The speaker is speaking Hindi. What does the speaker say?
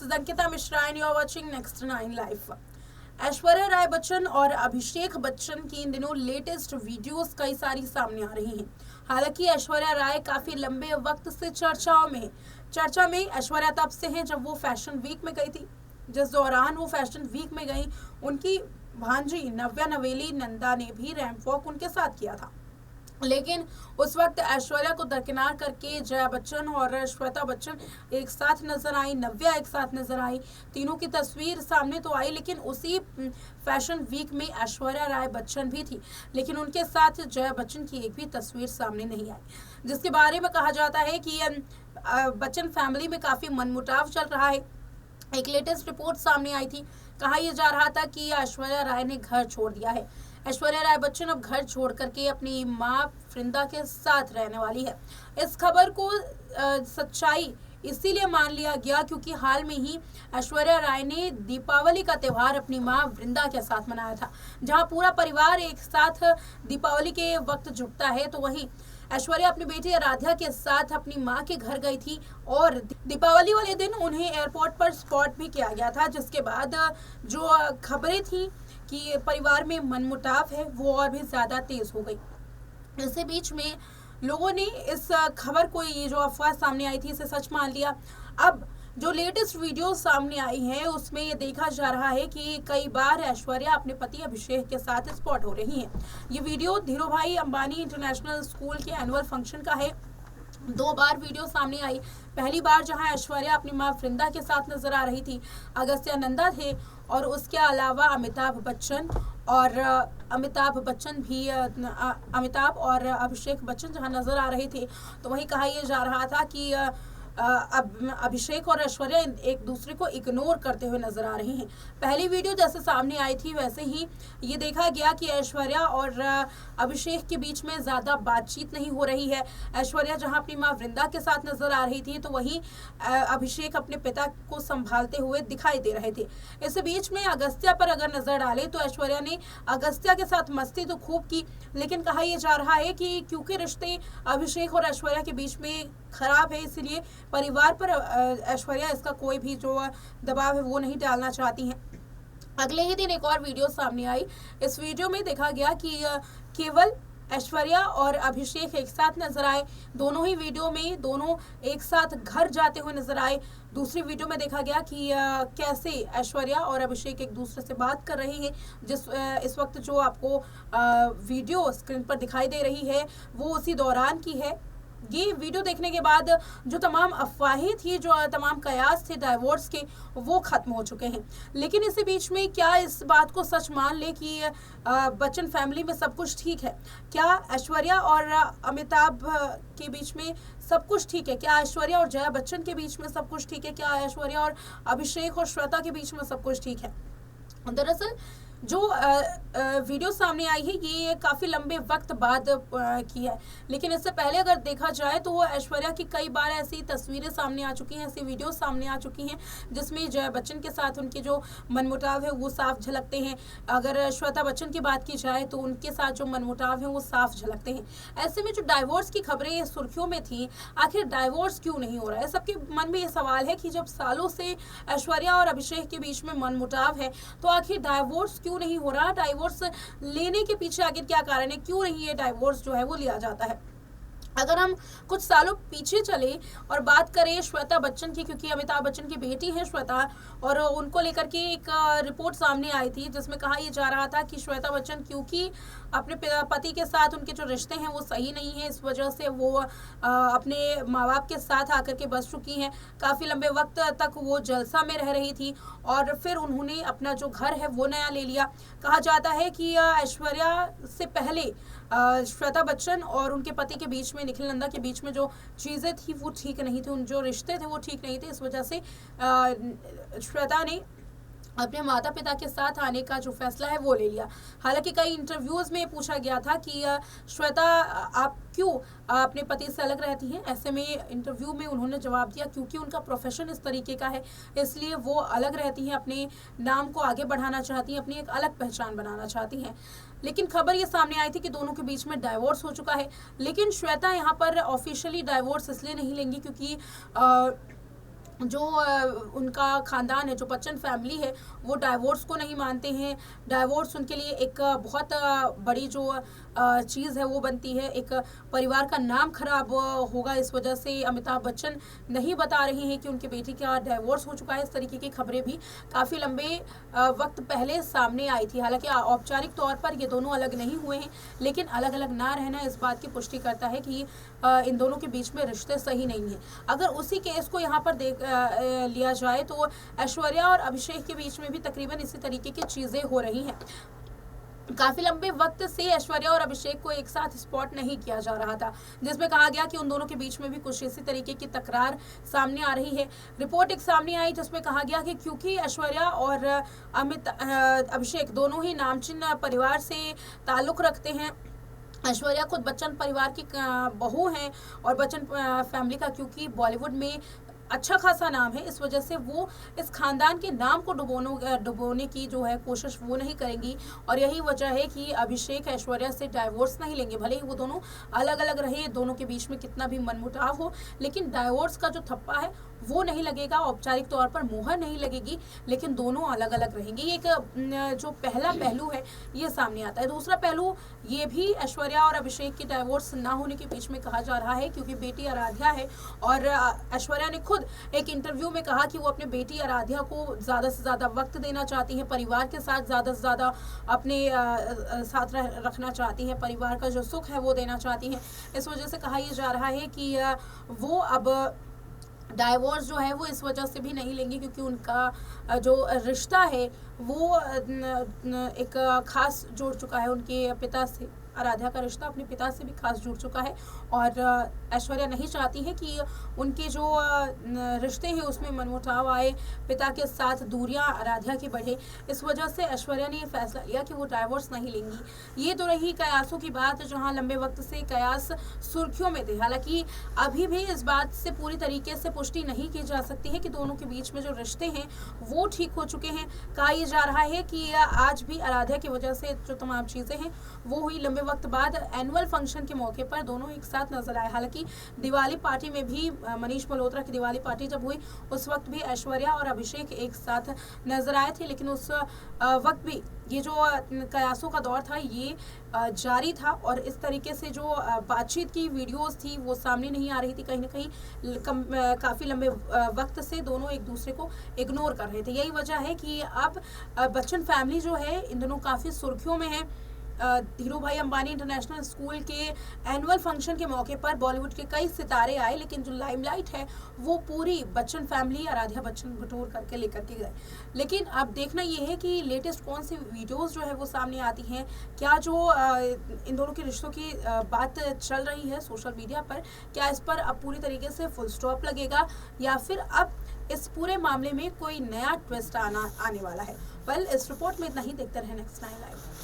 is Ankita Mishra and you are watching Next 9 Live. Aishwarya Rai Bachchan और अभिषेक बच्चन की इन दिनों लेटेस्ट वीडियोस कई सारी सामने आ रही हैं। हालांकि ऐश्वर्या राय काफी लंबे वक्त से चर्चा में ऐश्वर्या तब से हैं जब वो फैशन वीक में गई थी। जिस दौरान वो फैशन वीक में गई, उनकी भांजी नव्या नवेली नंदा ने भी रैंप वॉक उनके साथ किया था। लेकिन उस वक्त ऐश्वर्या को दरकिनार करके जया बच्चन और श्वेता बच्चन एक साथ नजर आई, नव्या एक साथ नजर आई। तीनों की तस्वीर सामने तो आई, लेकिन उसी फैशन वीक में ऐश्वर्या राय बच्चन भी थी, लेकिन उनके साथ जया बच्चन की एक भी तस्वीर सामने नहीं आई, जिसके बारे में कहा जाता है कि बच्चन फैमिली में काफी मनमुटाव चल रहा है। एक लेटेस्ट रिपोर्ट सामने आई थी। कहा यह जा रहा था कि ऐश्वर्या राय ने घर छोड़ दिया है। ऐश्वर्या राय बच्चन अब घर छोड़ करके अपनी मां वृंदा के साथ रहने वाली है। इस खबर को सच्चाई इसीलिए मान लिया गया क्योंकि हाल में ही ऐश्वर्या राय ने दीपावली का त्यौहार अपनी मां वृंदा के साथ मनाया था। जहां पूरा परिवार एक साथ दीपावली के वक्त जुटता है, तो वहीं ऐश्वर्या अपनी बेटी आराध्या के साथ अपनी मां के घर गई थी और दीपावली वाले दिन उन्हें एयरपोर्ट पर स्पॉट भी किया गया था, जिसके बाद जो खबरें थी कि परिवार में मनमुटाव है वो और भी ज्यादा तेज हो गई। इसी बीच में लोगों ने इस खबर को, ये जो अफवाह सामने आई थी, इसे सच मान लिया। अब जो लेटेस्ट वीडियो सामने आई है उसमें ये देखा जा रहा है कि कई बार ऐश्वर्या अपने पति अभिषेक के साथ स्पॉट हो रही हैं। ये वीडियो धीरू भाई अंबानी इंटरनेशनल स्कूल के एनुअल फंक्शन का है। 2 बार वीडियो सामने आई। पहली बार जहां ऐश्वर्या अपनी मां वृंदा के साथ नजर आ रही थी, अगस्त्य नंदा थे और उसके अलावा अमिताभ और अभिषेक बच्चन जहां नजर आ रहे थे, तो वहीं कहा यह जा रहा था कि अब अभिषेक और ऐश्वर्या एक दूसरे को इग्नोर करते हुए नजर आ रही हैं। पहली वीडियो जैसे सामने आई थी वैसे ही ये देखा गया कि ऐश्वर्या और अभिषेक के बीच में ज्यादा बातचीत नहीं हो रही है। ऐश्वर्या जहां अपनी मां वृंदा के साथ नजर आ रही थी, तो वहीं अभिषेक अपने पिता को संभालते हुए दिखाई दे रहे थे। इस बीच में अगस्त्या पर अगर नजर डाले तो ऐश्वर्या ने अगस्त्या के साथ मस्ती तो खूब की, लेकिन कहा यह जा रहा है कि क्योंकि रिश्ते अभिषेक और ऐश्वर्या के बीच में खराब है, इसलिए परिवार पर ऐश्वर्या इसका कोई भी जो दबाव है वो नहीं डालना चाहती हैं। अगले ही दिन एक और वीडियो सामने आई। इस वीडियो में देखा गया कि केवल ऐश्वर्या और अभिषेक एक साथ नजर आए। दोनों ही वीडियो में दोनों एक साथ घर जाते हुए नजर आए। दूसरी वीडियो में देखा गया कि कैसे ऐश्वर्या और अभिषेक एक दूसरे से बात कर रहे हैं। इस वक्त जो आपको वीडियो स्क्रीन पर दिखाई दे रही है वो उसी दौरान की है। ये वीडियो देखने के बाद जो तमाम अफवाहें थी, जो तमाम कयास थे डाइवोर्स के, वो खत्म हो चुके हैं। लेकिन इसी बीच में क्या इस बात को सच मान ले कि बच्चन फैमिली में सब कुछ ठीक है? क्या ऐश्वर्या और अमिताभ के बीच में सब कुछ ठीक है? क्या ऐश्वर्या और जया बच्चन के बीच में सब कुछ ठीक है? क्या ऐश्वर्या और अभिषेक और श्वेता के बीच में सब कुछ ठीक है? दरअसल जो वीडियो सामने आई है ये काफ़ी लंबे वक्त बाद की है, लेकिन इससे पहले अगर देखा जाए तो ऐश्वर्या की कई बार ऐसी तस्वीरें सामने आ चुकी हैं, ऐसी वीडियो सामने आ चुकी हैं जिसमें जया बच्चन के साथ उनके जो मनमुटाव है वो साफ झलकते हैं। अगर श्वेता बच्चन की बात की जाए तो उनके साथ जो मनमुटाव है वो साफ झलकते हैं। ऐसे में जो डाइवोर्स की खबरें सुर्खियों में थी, आखिर डाइवोर्स क्यों नहीं हो रहा है? सबके मन में ये सवाल है कि जब सालों से ऐश्वर्या और अभिषेक के बीच में मनमुटाव है, तो आखिर डाइवोर्स क्यों नहीं हो रहा? डाइवोर्स लेने के पीछे आखिर क्या कारण है? क्यों नहीं ये डाइवोर्स जो है वो लिया जाता है? अगर हम कुछ सालों पीछे चले और बात करें श्वेता बच्चन की, क्योंकि अमिताभ बच्चन की बेटी है श्वेता, और उनको लेकर के एक रिपोर्ट सामने आई थी जिसमें कहा यह जा रहा था कि श्वेता बच्चन क्योंकि अपने पति के साथ उनके जो रिश्ते हैं वो सही नहीं है, इस वजह से वो अपने माँ बाप के साथ आकर के बस चुकी हैं। काफ़ी लंबे वक्त तक वो जलसा में रह रही थी और फिर उन्होंने अपना जो घर है वो नया ले लिया। कहा जाता है कि ऐश्वर्या से पहले श्वेता बच्चन और उनके पति के बीच में, निखिल नंदा के बीच में जो चीज़ें थी वो ठीक नहीं थी, उन जो रिश्ते थे वो ठीक नहीं थे। इस वजह से श्वेता ने अपने माता पिता के साथ आने का जो फैसला है वो ले लिया। हालांकि कई इंटरव्यूज़ में पूछा गया था कि श्वेता आप क्यों अपने पति से अलग रहती हैं? ऐसे में इंटरव्यू में उन्होंने जवाब दिया क्योंकि उनका प्रोफेशन इस तरीके का है, इसलिए वो अलग रहती हैं, अपने नाम को आगे बढ़ाना चाहती हैं, अपनी एक अलग पहचान बनाना चाहती हैं। लेकिन खबर ये सामने आई थी कि दोनों के बीच में डाइवोर्स हो चुका है। लेकिन श्वेता यहाँ पर ऑफिशियली डाइवोर्स इसलिए नहीं लेंगी क्योंकि जो उनका ख़ानदान है, जो बच्चन फैमिली है, वो डाइवोर्स को नहीं मानते हैं। डाइवोर्स उनके लिए एक बहुत बड़ी जो चीज़ है वो बनती है। एक परिवार का नाम खराब होगा इस वजह से अमिताभ बच्चन नहीं बता रहे हैं कि उनकी बेटी का डाइवोर्स हो चुका है। इस तरीके की खबरें भी काफ़ी लंबे वक्त पहले सामने आई थी। हालांकि औपचारिक तौर पर ये दोनों अलग नहीं हुए हैं, लेकिन अलग अलग ना रहना इस बात की पुष्टि करता है कि इन दोनों के बीच में रिश्ते सही नहीं हैं। अगर उसी केस को यहाँ पर देख लिया जाए तो ऐश्वर्या और अभिषेक के बीच में भी तकरीबन इसी तरीके की चीज़ें हो रही हैं। काफ़ी लंबे वक्त से ऐश्वर्या और अभिषेक को एक साथ स्पॉट नहीं किया जा रहा था, जिसमें कहा गया कि उन दोनों के बीच में भी कुछ इसी तरीके की तकरार सामने आ रही है। रिपोर्ट एक सामने आई जिसमें कहा गया कि क्योंकि ऐश्वर्या और अभिषेक दोनों ही नामचीन परिवार से ताल्लुक़ रखते हैं। ऐश्वर्या खुद बच्चन परिवार की बहू हैं और बच्चन फैमिली का क्योंकि बॉलीवुड में अच्छा खासा नाम है, इस वजह से वो इस खानदान के नाम को डुबोने की जो है कोशिश वो नहीं करेंगी। और यही वजह है कि अभिषेक ऐश्वर्या से डाइवोर्स नहीं लेंगे। भले ही वो दोनों अलग अलग रहे, दोनों के बीच में कितना भी मनमुटाव हो, लेकिन डाइवोर्स का जो थप्पा है वो नहीं लगेगा। औपचारिक तौर पर मुहर नहीं लगेगी, लेकिन दोनों अलग अलग रहेंगे। ये एक जो पहला पहलू है ये सामने आता है। दूसरा पहलू ये भी ऐश्वर्या और अभिषेक की डाइवोर्स ना होने के बीच में कहा जा रहा है, क्योंकि बेटी आराध्या है और ऐश्वर्या ने खुद एक इंटरव्यू में कहा कि वो अपने बेटी आराध्या को ज़्यादा से ज़्यादा वक्त देना चाहती हैं, परिवार के साथ ज़्यादा से ज़्यादा अपने साथ रखना चाहती हैं, परिवार का जो सुख है वो देना चाहती हैं। इस वजह से कहा यह जा रहा है कि वो अब डाइवोर्स जो है वो इस वजह से भी नहीं लेंगे, क्योंकि उनका जो रिश्ता है वो एक खास जुड़ चुका है उनके पिता से। आराध्या का रिश्ता अपने पिता से भी खास जुड़ चुका है और ऐश्वर्या नहीं चाहती है कि उनके जो रिश्ते हैं उसमें मनमुटाव आए, पिता के साथ दूरियां आराध्या की बढ़े। इस वजह से ऐश्वर्या ने ये फैसला लिया कि वो डाइवोर्स नहीं लेंगी। ये तो रही कयासों की बात, जहां लंबे वक्त से कयास सुर्खियों में थे। हालांकि अभी भी इस बात से पूरी तरीके से पुष्टि नहीं की जा सकती है कि दोनों के बीच में जो रिश्ते हैं वो ठीक हो चुके हैं। कहा यह जा रहा है कि आज भी आराध्या की वजह से जो तमाम चीज़ें हैं वो हुई। लंबे वक्त बाद एनुअल फंक्शन के मौके पर दोनों एक साथ नजर आए। हालांकि दिवाली पार्टी में भी मनीष मल्होत्रा की दिवाली पार्टी जब हुई उस वक्त भी ऐश्वर्या और अभिषेक एक साथ नजर आए थे, लेकिन उस वक्त भी ये जो कयासों का दौर था ये जारी था और इस तरीके से जो बातचीत की वीडियोस थी वो सामने नहीं आ रही थी। कहीं ना कहीं काफ़ी लंबे वक्त से दोनों एक दूसरे को इग्नोर कर रहे थे। यही वजह है कि अब बच्चन फैमिली जो है इन दोनों काफ़ी सुर्खियों में है। धीरू भाई अंबानी इंटरनेशनल स्कूल के एनुअल फंक्शन के मौके पर बॉलीवुड के कई सितारे आए, लेकिन जो लाइमलाइट है वो पूरी बच्चन फैमिली आराध्या बच्चन बटोर करके लेकर के गए। लेकिन अब देखना ये है कि लेटेस्ट कौन सी वीडियोस जो है वो सामने आती हैं। क्या जो इन दोनों के रिश्तों की बात चल रही है सोशल मीडिया पर, क्या इस पर अब पूरी तरीके से फुल स्टॉप लगेगा या फिर अब इस पूरे मामले में कोई नया ट्विस्ट आने वाला है। इस रिपोर्ट में इतना ही। देखते रहे नेक्स्ट टाइम लाइव।